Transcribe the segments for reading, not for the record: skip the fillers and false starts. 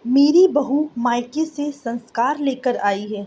मेरी बहू मायके से संस्कार लेकर आई है।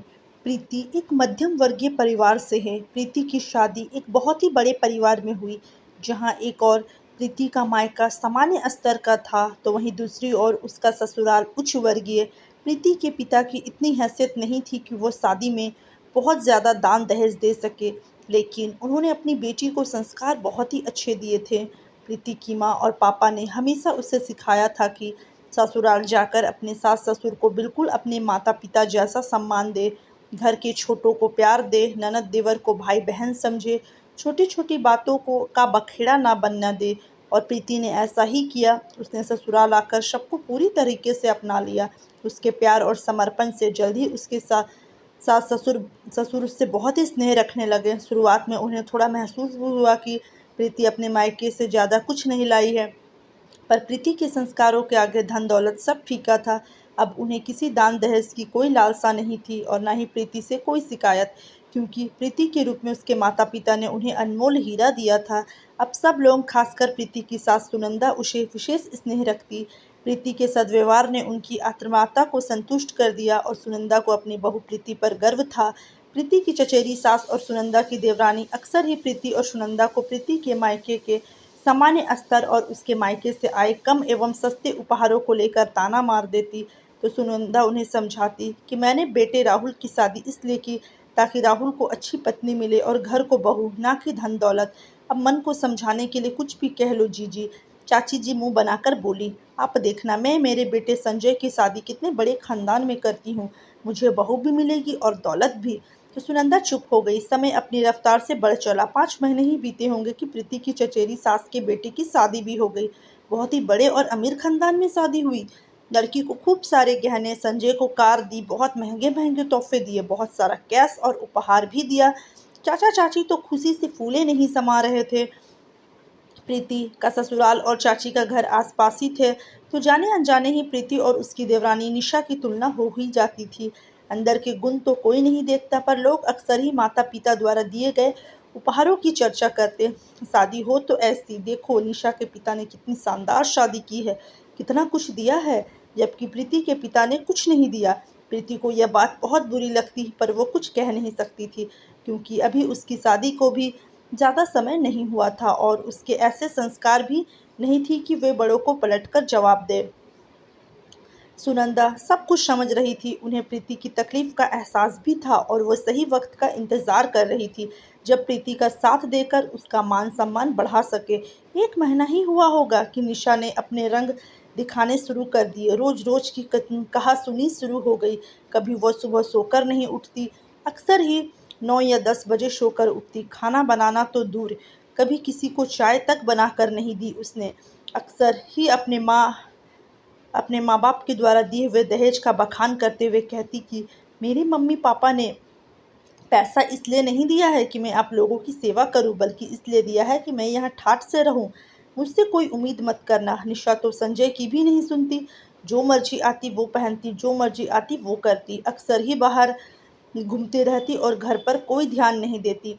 प्रीति एक मध्यम वर्गीय परिवार से है। प्रीति की शादी एक बहुत ही बड़े परिवार में हुई, जहां एक और प्रीति का मायका सामान्य स्तर का था, तो वहीं दूसरी ओर उसका ससुराल उच्च वर्गीय। प्रीति के पिता की इतनी हैसियत नहीं थी कि वो शादी में बहुत ज़्यादा दान दहेज दे सके, लेकिन उन्होंने अपनी बेटी को संस्कार बहुत ही अच्छे दिए थे। प्रीति की माँ और पापा ने हमेशा उसे सिखाया था कि ससुराल जाकर अपने सास ससुर को बिल्कुल अपने माता पिता जैसा सम्मान दे, घर के छोटों को प्यार दे, ननद देवर को भाई बहन समझे, छोटी छोटी बातों को का बखेड़ा ना बनना दे। और प्रीति ने ऐसा ही किया। उसने ससुराल आकर सबको पूरी तरीके से अपना लिया। उसके प्यार और समर्पण से जल्द ही उसके साथ सास ससुर ससुर उससे बहुत ही स्नेह रखने लगे। शुरुआत में उन्हें थोड़ा महसूस भी हुआ कि प्रीति अपने मायके से ज़्यादा कुछ नहीं लाई है, पर प्रीति के संस्कारों के आगे धन दौलत सब फीका था। अब उन्हें किसी दान दहेज की कोई लालसा नहीं थी और न ही प्रीति से कोई शिकायत, क्योंकि प्रीति के रूप में उसके माता पिता ने उन्हें अनमोल हीरा दिया था। अब सब लोग, खासकर प्रीति की सास सुनंदा, उसे विशेष स्नेह रखती। प्रीति के सद्व्यवहार ने उनकी आत्मीयता को संतुष्ट कर दिया और सुनंदा को अपनी बहू प्रीति पर गर्व था। प्रीति की चचेरी सास और सुनंदा की देवरानी अक्सर ही प्रीति और सुनंदा को प्रीति के मायके के सामान्य स्तर और उसके मायके से आए कम एवं सस्ते उपहारों को लेकर ताना मार देती, तो सुनंदा उन्हें समझाती कि मैंने बेटे राहुल की शादी इसलिए की ताकि राहुल को अच्छी पत्नी मिले और घर को बहू, ना कि धन दौलत। अब मन को समझाने के लिए कुछ भी कह लो जीजी। चाची जी मुंह बनाकर बोली, आप देखना, मैं मेरे बेटे संजय की शादी कितने बड़े खानदान में करती हूँ, मुझे बहू भी मिलेगी और दौलत भी। तो सुनंदा चुप हो गई। समय अपनी रफ्तार से बढ़ चला। 5 महीने ही बीते होंगे कि प्रीति की चचेरी सास के बेटे की शादी भी हो गई। बहुत ही बड़े और अमीर खानदान में शादी हुई। लड़की को खूब सारे गहने, संजय को कार दी, बहुत महंगे महंगे तोहफे दिए, बहुत सारा कैश और उपहार भी दिया। चाचा चाची तो खुशी से फूले नहीं समा रहे थे। प्रीति का ससुराल और चाची का घर आसपास ही थे, तो जाने अनजाने ही प्रीति और उसकी देवरानी निशा की तुलना हो ही जाती थी। अंदर के गुण तो कोई नहीं देखता, पर लोग अक्सर ही माता पिता द्वारा दिए गए उपहारों की चर्चा करते। शादी हो तो ऐसी, देखो निशा के पिता ने कितनी शानदार शादी की है, कितना कुछ दिया है, जबकि प्रीति के पिता ने कुछ नहीं दिया। प्रीति को यह बात बहुत बुरी लगती, पर वो कुछ कह नहीं सकती थी, क्योंकि अभी उसकी शादी को भी ज़्यादा समय नहीं हुआ था और उसके ऐसे संस्कार भी नहीं थी कि वे बड़ों को पलटकर जवाब दे। सुनंदा सब कुछ समझ रही थी। उन्हें प्रीति की तकलीफ का एहसास भी था और वो सही वक्त का इंतजार कर रही थी, जब प्रीति का साथ देकर उसका मान सम्मान बढ़ा सके। 1 महीना ही हुआ होगा कि निशा ने अपने रंग दिखाने शुरू कर दिए। रोज रोज की कहा सुनी शुरू हो गई। कभी वो सुबह सोकर नहीं उठती, अक्सर ही 9 या 10 बजे सोकर उठती। खाना बनाना तो दूर, कभी किसी को चाय तक बनाकर नहीं दी उसने। अक्सर ही अपने माँ बाप के द्वारा दिए हुए दहेज का बखान करते हुए कहती कि मेरे मम्मी पापा ने पैसा इसलिए नहीं दिया है कि मैं आप लोगों की सेवा करूं, बल्कि इसलिए दिया है कि मैं यहाँ ठाठ से रहूं। मुझसे कोई उम्मीद मत करना। निशा तो संजय की भी नहीं सुनती। जो मर्जी आती वो पहनती, जो मर्जी आती वो करती, अक्सर ही बाहर घूमती रहती और घर पर कोई ध्यान नहीं देती।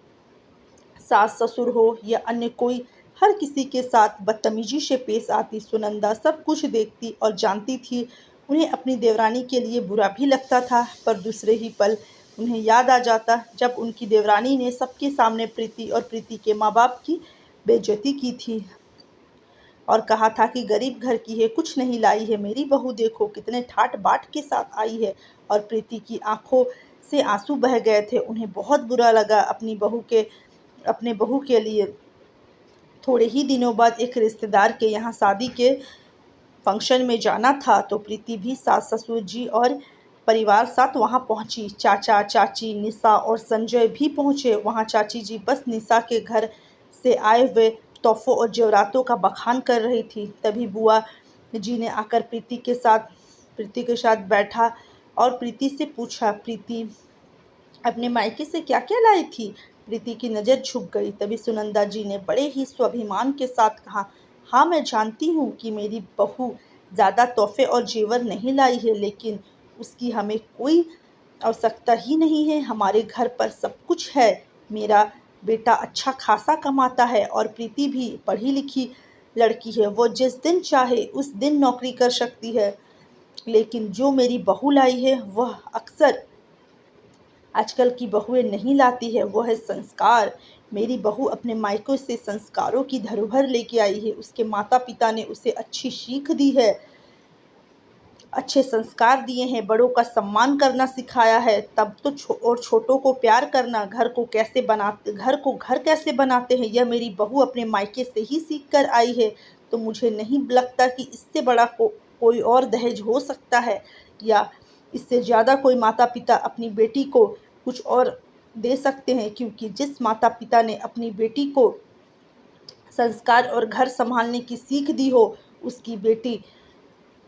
सास ससुर हो या अन्य कोई, हर किसी के साथ बदतमीजी से पेश आती। सुनंदा सब कुछ देखती और जानती थी। उन्हें अपनी देवरानी के लिए बुरा भी लगता था, पर दूसरे ही पल उन्हें याद आ जाता जब उनकी देवरानी ने सबके सामने प्रीति और प्रीति के माँ बाप की बेइज्जती की थी और कहा था कि गरीब घर की है, कुछ नहीं लाई है, मेरी बहू देखो कितने ठाट बाट के साथ आई है। और प्रीति की आंखों से आंसू बह गए थे। उन्हें बहुत बुरा लगा अपने बहू के लिए। थोड़े ही दिनों बाद एक रिश्तेदार के यहाँ शादी के फंक्शन में जाना था, तो प्रीति भी सास ससुर जी और परिवार साथ वहाँ पहुँची। चाचा चाची, निशा और संजय भी पहुँचे वहाँ। चाची जी बस निशा के घर से आए हुए तोहफों और जेवरातों का बखान कर रही थी। तभी बुआ जी ने आकर प्रीति के साथ बैठा और प्रीति से पूछा, प्रीति अपने मायके से क्या क्या लाई थी? प्रीति की नज़र झुक गई। तभी सुनंदा जी ने बड़े ही स्वाभिमान के साथ कहा, हाँ मैं जानती हूँ कि मेरी बहू ज़्यादा तोहफे और जेवर नहीं लाई है, लेकिन उसकी हमें कोई आवश्यकता ही नहीं है। हमारे घर पर सब कुछ है। मेरा बेटा अच्छा खासा कमाता है और प्रीति भी पढ़ी लिखी लड़की है। वो जिस दिन चाहे उस दिन नौकरी कर सकती है। लेकिन जो मेरी बहू लाई है वह अक्सर आजकल की बहुएं नहीं लाती है, वो है संस्कार। मेरी बहू अपने मायके से संस्कारों की धरोहर लेके आई है। उसके माता पिता ने उसे अच्छी सीख दी है, अच्छे संस्कार दिए हैं, बड़ों का सम्मान करना सिखाया है। तब तो छोटों को प्यार करना, घर को घर कैसे बनाते हैं, यह मेरी बहू अपने मायके से ही सीख कर आई है। तो मुझे नहीं लगता कि इससे बड़ा कोई और दहेज हो सकता है, या इससे ज़्यादा कोई माता पिता अपनी बेटी को कुछ और दे सकते हैं, क्योंकि जिस माता पिता ने अपनी बेटी को संस्कार और घर संभालने की सीख दी हो, उसकी बेटी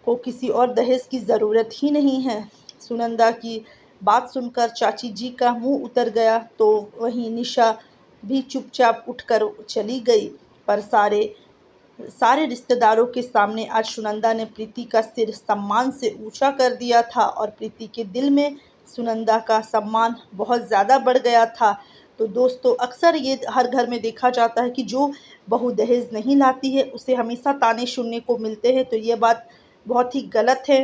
को किसी और दहेज की ज़रूरत ही नहीं है। सुनंदा की बात सुनकर चाची जी का मुंह उतर गया, तो वहीं निशा भी चुपचाप उठकर चली गई। पर सारे रिश्तेदारों के सामने आज सुनंदा ने प्रीति का सिर सम्मान से ऊंचा कर दिया था, और प्रीति के दिल में सुनंदा का सम्मान बहुत ज़्यादा बढ़ गया था। तो दोस्तों, अक्सर ये हर घर में देखा जाता है कि जो बहू दहेज नहीं लाती है उसे हमेशा ताने सुनने को मिलते हैं। तो ये बात बहुत ही गलत है।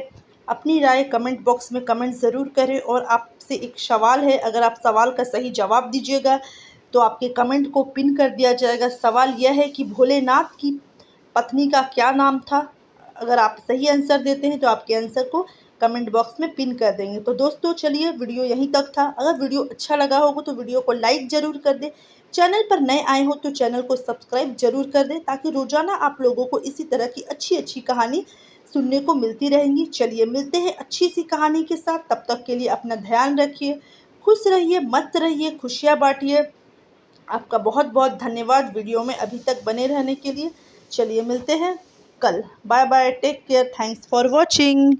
अपनी राय कमेंट बॉक्स में कमेंट ज़रूर करें, और आपसे एक सवाल है, अगर आप सवाल का सही जवाब दीजिएगा तो आपके कमेंट को पिन कर दिया जाएगा। सवाल यह है कि भोलेनाथ की पत्नी का क्या नाम था? अगर आप सही आंसर देते हैं तो आपके आंसर को कमेंट बॉक्स में पिन कर देंगे। तो दोस्तों चलिए, वीडियो यहीं तक था। अगर वीडियो अच्छा लगा होगा तो वीडियो को लाइक ज़रूर कर दें। चैनल पर नए आए हो तो चैनल को सब्सक्राइब जरूर कर दें, ताकि रोज़ाना आप लोगों को इसी तरह की अच्छी अच्छी कहानी सुनने को मिलती रहेंगी। चलिए मिलते हैं अच्छी सी कहानी के साथ। तब तक के लिए अपना ध्यान रखिए, खुश रहिए, मस्त रहिए, खुशियाँ बांटिए। आपका बहुत बहुत धन्यवाद वीडियो में अभी तक बने रहने के लिए। चलिए मिलते हैं कल। Bye bye, take care, thanks for watching.